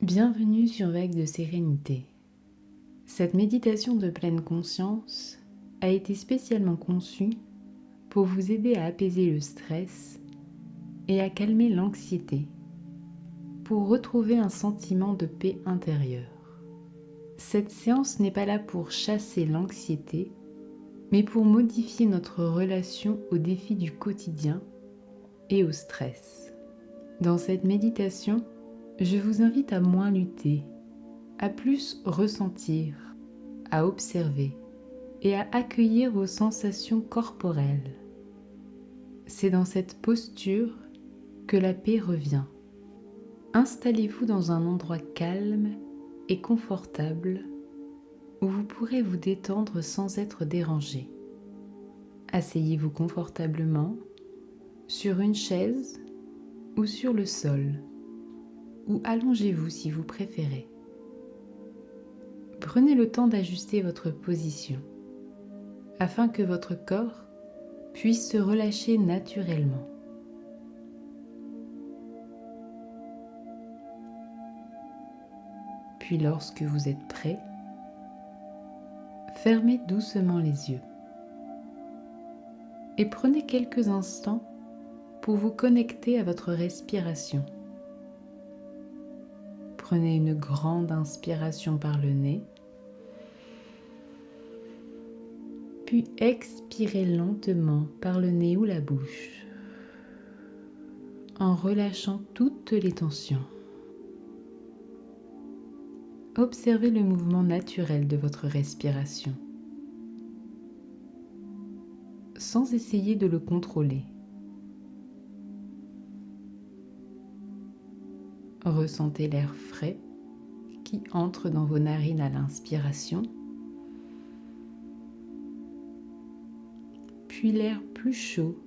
Bienvenue sur Vague de Sérénité. Cette méditation de pleine conscience a été spécialement conçue pour vous aider à apaiser le stress et à calmer l'anxiété, pour retrouver un sentiment de paix intérieure. Cette séance n'est pas là pour chasser l'anxiété, mais pour modifier notre relation aux défis du quotidien et au stress. Dans cette méditation, je vous invite à moins lutter, à plus ressentir, à observer et à accueillir vos sensations corporelles. C'est dans cette posture que la paix revient. Installez-vous dans un endroit calme et confortable où vous pourrez vous détendre sans être dérangé. Asseyez-vous confortablement sur une chaise ou sur le sol, ou allongez-vous si vous préférez. Prenez le temps d'ajuster votre position afin que votre corps puisse se relâcher naturellement. Puis lorsque vous êtes prêt, fermez doucement les yeux et prenez quelques instants pour vous connecter à votre respiration. Prenez une grande inspiration par le nez, puis expirez lentement par le nez ou la bouche, en relâchant toutes les tensions. Observez le mouvement naturel de votre respiration, sans essayer de le contrôler. Ressentez l'air frais qui entre dans vos narines à l'inspiration, puis l'air plus chaud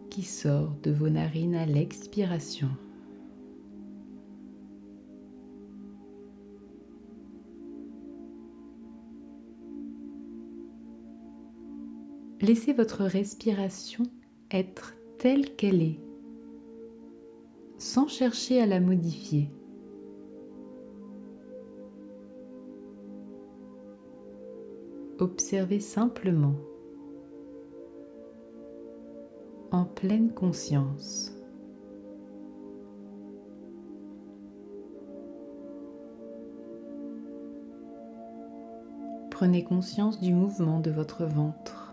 qui sort de vos narines à l'expiration. Laissez votre respiration être telle qu'elle est, sans chercher à la modifier. Observez simplement, en pleine conscience. Prenez conscience du mouvement de votre ventre.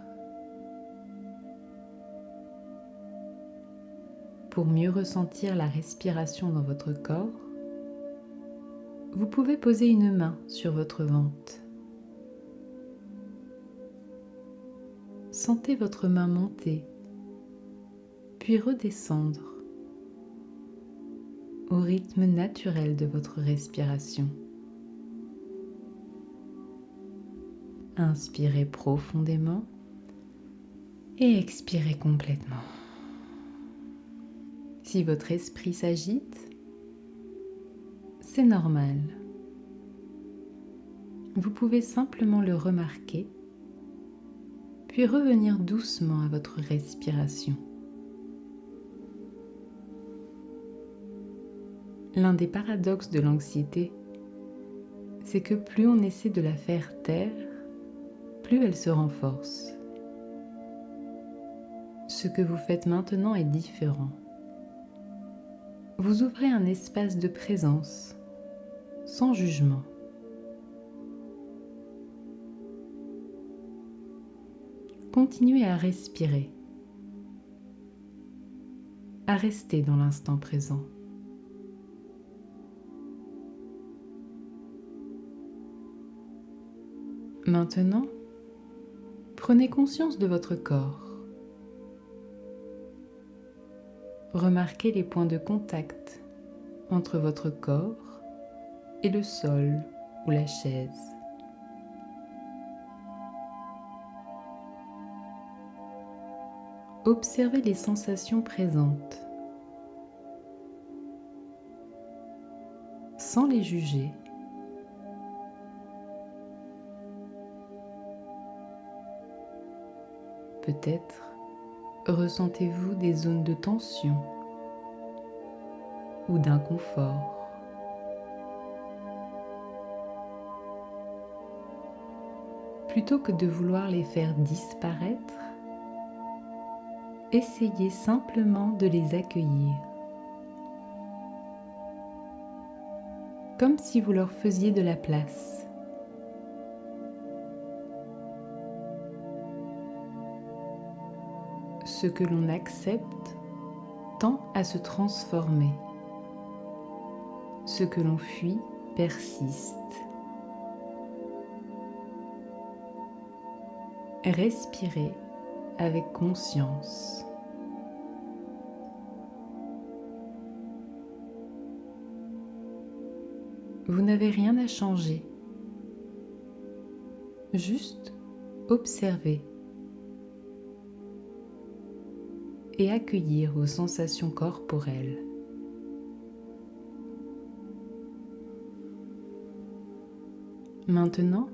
Pour mieux ressentir la respiration dans votre corps, vous pouvez poser une main sur votre ventre. Sentez votre main monter, puis redescendre au rythme naturel de votre respiration. Inspirez profondément et expirez complètement. Si votre esprit s'agite, c'est normal. Vous pouvez simplement le remarquer, puis revenir doucement à votre respiration. L'un des paradoxes de l'anxiété, c'est que plus on essaie de la faire taire, plus elle se renforce. Ce que vous faites maintenant est différent. Vous ouvrez un espace de présence, sans jugement. Continuez à respirer, à rester dans l'instant présent. Maintenant, prenez conscience de votre corps. Remarquez les points de contact entre votre corps et le sol ou la chaise. Observez les sensations présentes, sans les juger. Peut-être ressentez-vous des zones de tension ou d'inconfort. Plutôt que de vouloir les faire disparaître, essayez simplement de les accueillir, comme si vous leur faisiez de la place. Ce que l'on accepte tend à se transformer. Ce que l'on fuit persiste. Respirez avec conscience. Vous n'avez rien à changer. Juste observer et accueillir vos sensations corporelles. Maintenant,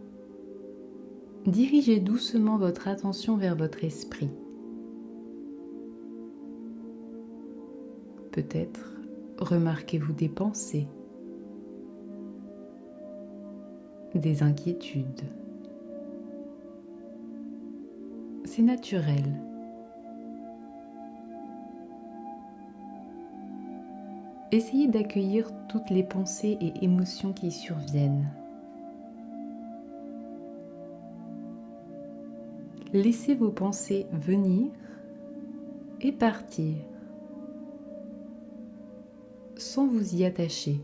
dirigez doucement votre attention vers votre esprit. Peut-être remarquez-vous des pensées, des inquiétudes. C'est naturel. Essayez d'accueillir toutes les pensées et émotions qui surviennent. Laissez vos pensées venir et partir sans vous y attacher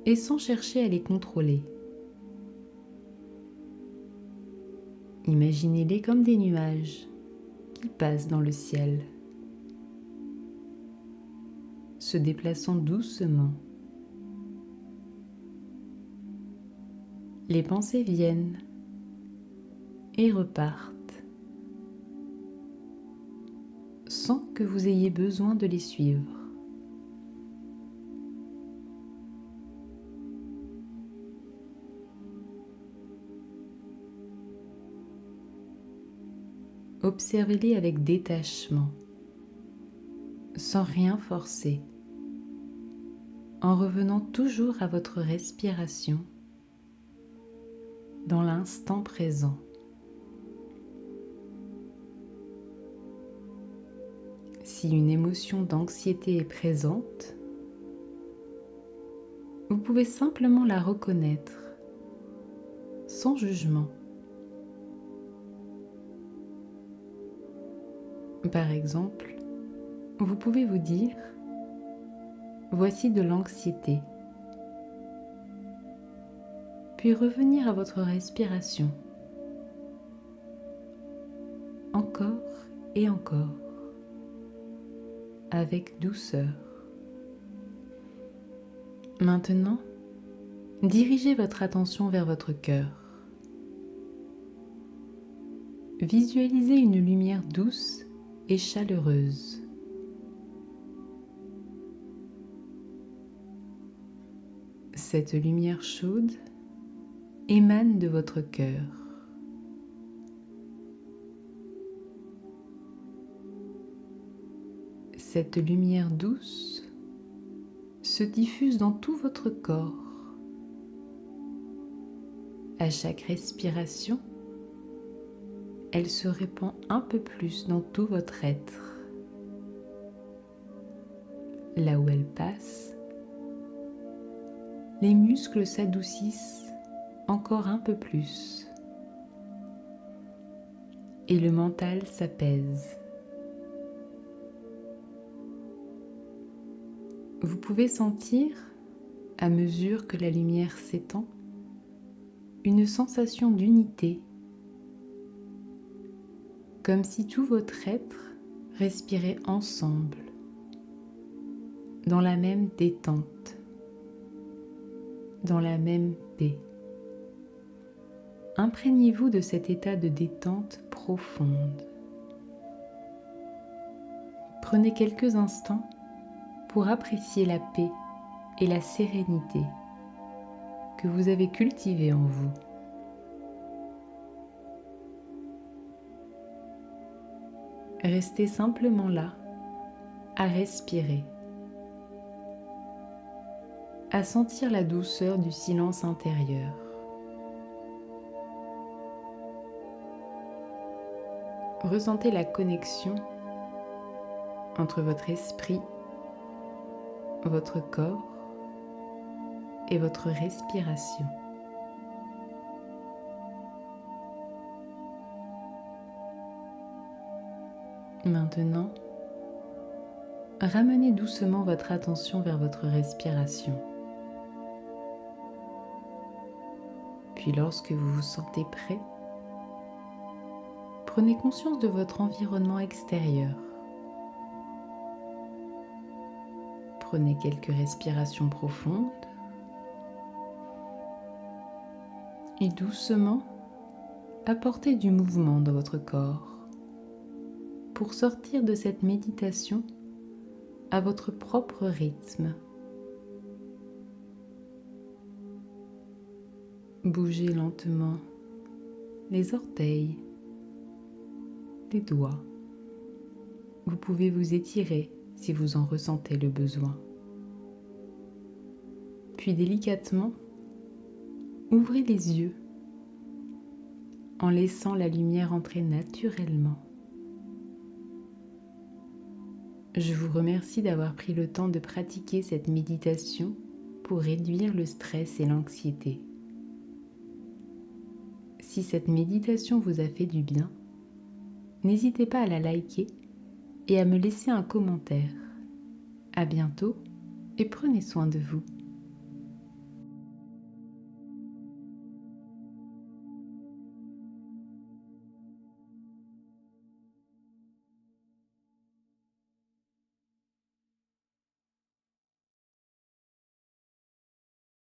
et sans chercher à les contrôler. Imaginez-les comme des nuages qui passent dans le ciel, se déplaçant doucement. Les pensées viennent et repartent sans que vous ayez besoin de les suivre. Observez-les avec détachement, sans rien forcer, en revenant toujours à votre respiration dans l'instant présent. Si une émotion d'anxiété est présente, vous pouvez simplement la reconnaître sans jugement. Par exemple, vous pouvez vous dire « Voici de l'anxiété », puis revenir à votre respiration, encore et encore, avec douceur. Maintenant, dirigez votre attention vers votre cœur. Visualisez une lumière douce et chaleureuse. Cette lumière chaude émane de votre cœur. Cette lumière douce se diffuse dans tout votre corps. À chaque respiration, elle se répand un peu plus dans tout votre être. Là où elle passe, les muscles s'adoucissent encore un peu plus et le mental s'apaise. Vous pouvez sentir, à mesure que la lumière s'étend, une sensation d'unité, comme si tout votre être respirait ensemble, dans la même détente, dans la même paix. Imprégnez-vous de cet état de détente profonde. Prenez quelques instants pour apprécier la paix et la sérénité que vous avez cultivées en vous. Restez simplement là, à respirer, à sentir la douceur du silence intérieur. Ressentez la connexion entre votre esprit, votre corps et votre respiration. Maintenant, ramenez doucement votre attention vers votre respiration. Puis lorsque vous vous sentez prêt, prenez conscience de votre environnement extérieur. Prenez quelques respirations profondes et doucement apportez du mouvement dans votre corps pour sortir de cette méditation à votre propre rythme. Bougez lentement les orteils, les doigts. Vous pouvez vous étirer si vous en ressentez le besoin. Puis délicatement, ouvrez les yeux en laissant la lumière entrer naturellement. Je vous remercie d'avoir pris le temps de pratiquer cette méditation pour réduire le stress et l'anxiété. Si cette méditation vous a fait du bien, n'hésitez pas à la liker et à me laisser un commentaire. À bientôt et prenez soin de vous.